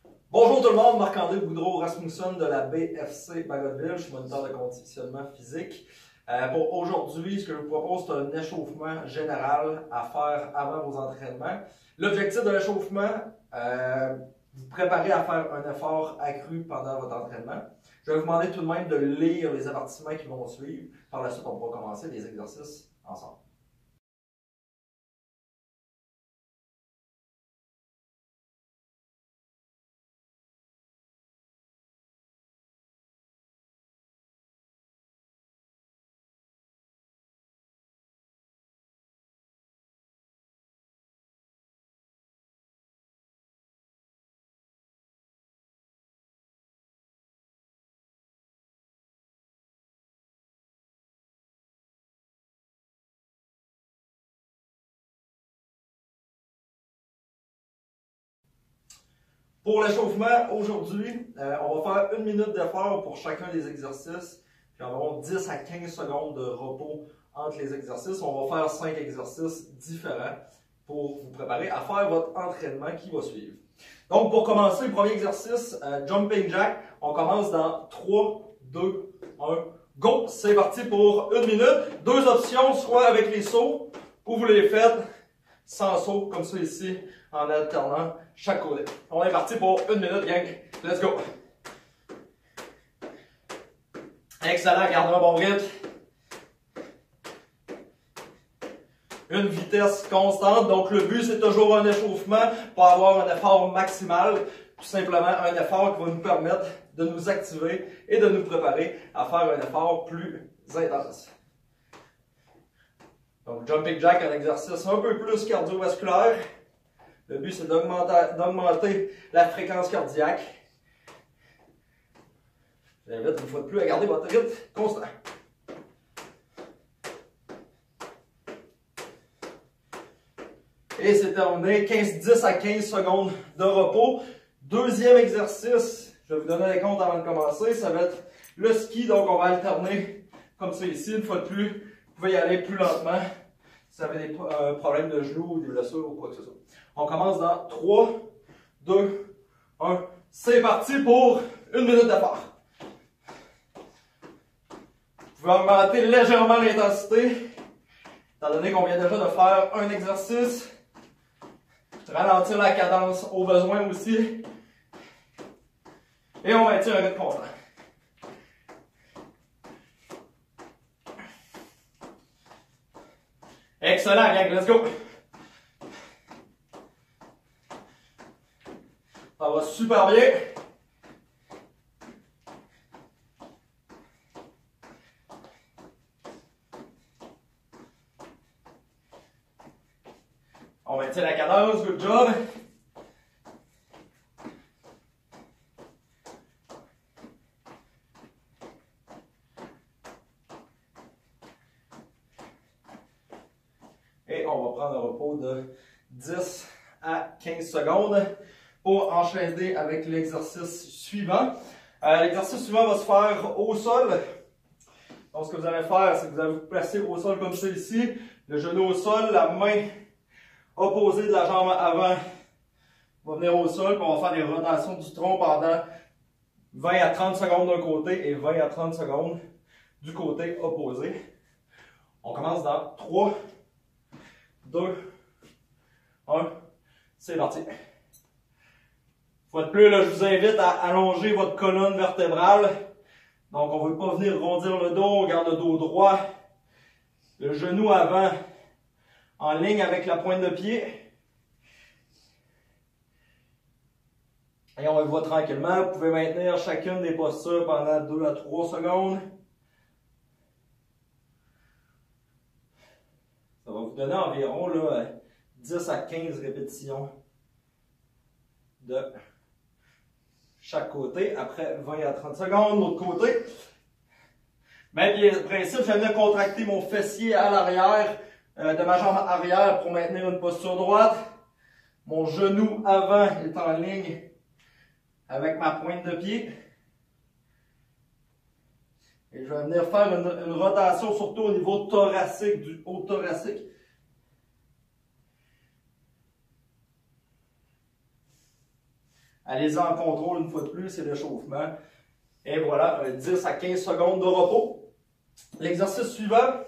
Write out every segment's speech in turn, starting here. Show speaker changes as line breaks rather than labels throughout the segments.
Bonjour tout le monde, Marc-André Boudreau-Rasmussen de la BFC Bagotville, je suis moniteur de conditionnement physique. Pour aujourd'hui, ce que je vous propose, c'est un échauffement général à faire avant vos entraînements. L'objectif de l'échauffement, vous préparer à faire un effort accru pendant votre entraînement. Je vais vous demander tout de même de lire les avertissements qui vont suivre. Par la suite, on pourra commencer les exercices ensemble. Pour l'échauffement, aujourd'hui, on va faire 1 minute d'effort pour chacun des exercices, puis environ 10 à 15 secondes de repos entre les exercices. On va faire 5 exercices différents pour vous préparer à faire votre entraînement qui va suivre. Donc, pour commencer, le premier exercice, Jumping Jack, on commence dans 3, 2, 1, go! C'est parti pour 1 minute. Deux options, soit avec les sauts, ou vous les faites sans saut, comme ça ici, en alternant chaque côté. On est parti pour 1 minute, gang. Let's go! Excellent, gardez un bon rythme. Une vitesse constante, donc le but c'est toujours un échauffement pour avoir un effort maximal, tout simplement un effort qui va nous permettre de nous activer et de nous préparer à faire un effort plus intense. Donc Jumping Jack, un exercice un peu plus cardiovasculaire. Le but c'est d'augmenter la fréquence cardiaque. Je vous invite une fois de plus à garder votre rythme constant. Et c'est terminé, 10 à 15 secondes de repos. Deuxième exercice, je vais vous donner les comptes avant de commencer, ça va être le ski, donc on va alterner comme ça ici, une fois de plus. Vous pouvez y aller plus lentement si vous avez des problèmes de genoux ou des blessures ou quoi que ce soit. On commence dans 3, 2, 1, c'est parti pour 1 minute d'effort. Vous pouvez augmenter légèrement l'intensité, étant donné qu'on vient déjà de faire un exercice. Ralentir la cadence au besoin aussi. Et on maintient un rythme constant. Excellent, gang, let's go! Ça va super bien. On maintient la cadence, good job. Et on va prendre un repos de 10 à 15 secondes pour enchaîner avec l'exercice suivant. L'exercice suivant va se faire au sol. Donc ce que vous allez faire, c'est que vous allez vous placer au sol comme ça ici, le genou au sol, la main opposée de la jambe avant va venir au sol, puis on va faire des rotations du tronc pendant 20 à 30 secondes d'un côté et 20 à 30 secondes du côté opposé. On commence dans 3, 2, 1, c'est parti. Une fois de plus, là, je vous invite à allonger votre colonne vertébrale. Donc, on ne veut pas venir rondir le dos, on garde le dos droit. Le genou avant en ligne avec la pointe de pied. Et on y va tranquillement. Vous pouvez maintenir chacune des postures pendant 2 à 3 secondes. Ça va vous donner environ là, 10 à 15 répétitions de chaque côté. Après 20 à 30 secondes, l'autre côté. Même principe, je vais venir contracter mon fessier à l'arrière de ma jambe arrière pour maintenir une posture droite. Mon genou avant est en ligne avec ma pointe de pied. Et je vais venir faire une rotation surtout au niveau thoracique, du haut thoracique. Allez-y en contrôle une fois de plus, c'est l'échauffement. Et voilà, 10 à 15 secondes de repos. L'exercice suivant,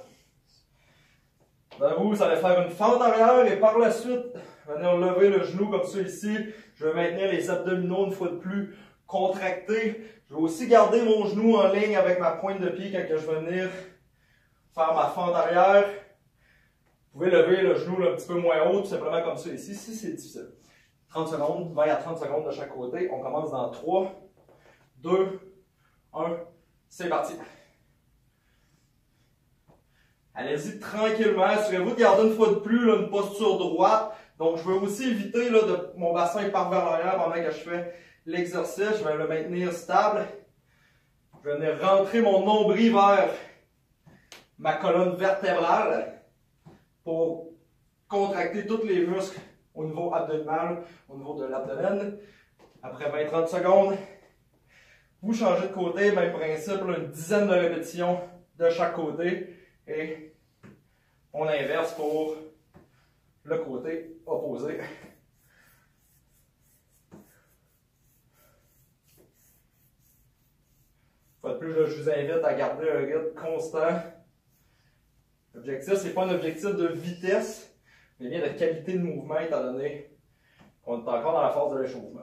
vous allez faire une fente arrière et par la suite, venir lever le genou comme ça ici. Je vais maintenir les abdominaux une fois de plus contractés. Je vais aussi garder mon genou en ligne avec ma pointe de pied quand je vais venir faire ma fente arrière. Vous pouvez lever le genou là, un petit peu moins haut, tout simplement comme ça ici, si c'est difficile. 30 secondes, 20 à 30 secondes de chaque côté. On commence dans 3, 2, 1, c'est parti. Allez-y tranquillement, assurez-vous de garder une fois de plus là, une posture droite. Donc je vais aussi éviter là, de mon bassin part vers l'arrière pendant que je fais l'exercice. Je vais le maintenir stable. Je vais venir rentrer mon nombril vers ma colonne vertébrale pour contracter tous les muscles au niveau abdominal, au niveau de l'abdomen. Après 20-30 secondes, vous changez de côté, même principe, là, une dizaine de répétitions de chaque côté. Et on inverse pour le côté opposé. Une fois de plus, là, je vous invite à garder un rythme constant. L'objectif, ce n'est pas un objectif de vitesse, mais bien de qualité de mouvement, étant donné qu'on est encore dans la phase de l'échauffement.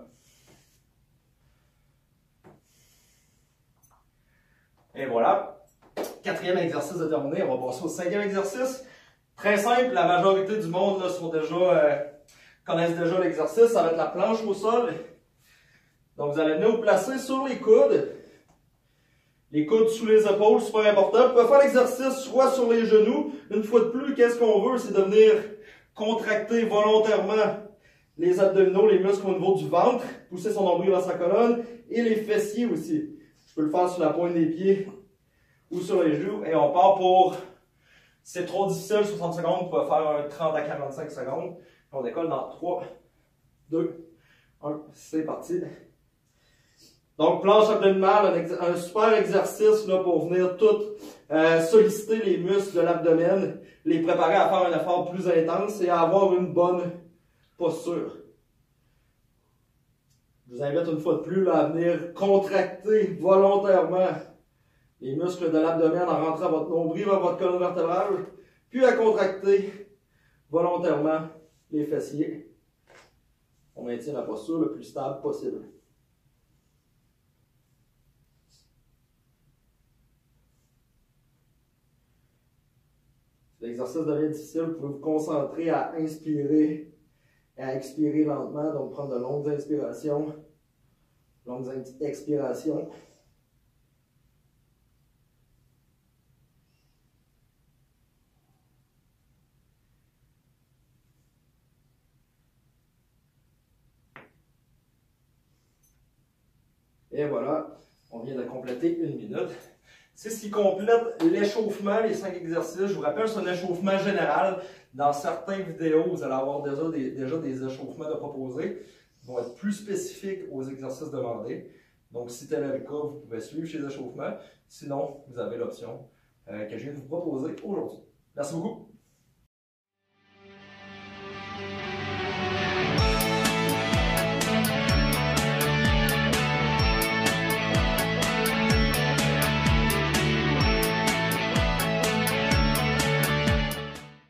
Et voilà. 4e exercice de terminé. On va passer au 5e exercice. Très simple, la majorité du monde là, connaissent déjà l'exercice. Ça va être la planche au sol. Donc vous allez venir vous placer sur les coudes. Les coudes sous les épaules, super important. Vous pouvez faire l'exercice soit sur les genoux. Une fois de plus, qu'est-ce qu'on veut? C'est de venir contracter volontairement les abdominaux, les muscles au niveau du ventre, pousser son nombril vers sa colonne et les fessiers aussi. Je peux le faire sur la pointe des pieds ou sur les genoux. Et on part pour, si c'est trop difficile, 60 secondes, vous pouvez faire un 30 à 45 secondes. On décolle dans 3, 2, 1, c'est parti. Donc, planche abdominale, un super exercice là, pour venir tout solliciter les muscles de l'abdomen, les préparer à faire un effort plus intense et à avoir une bonne posture. Je vous invite une fois de plus là, à venir contracter volontairement les muscles de l'abdomen en rentrant votre nombril vers votre colonne vertébrale, puis à contracter volontairement les fessiers. On maintient la posture le plus stable possible. Si l'exercice devient difficile, vous pouvez vous concentrer à inspirer et à expirer lentement, donc prendre de longues inspirations, longues expirations. Et voilà, on vient de compléter 1 minute. C'est ce qui complète l'échauffement, les 5 exercices. Je vous rappelle, c'est un échauffement général. Dans certaines vidéos, vous allez avoir déjà des échauffements de proposer. Ils vont être plus spécifiques aux exercices demandés. Donc, si tel est le cas, vous pouvez suivre chez les échauffements. Sinon, vous avez l'option que je viens de vous proposer aujourd'hui. Merci beaucoup.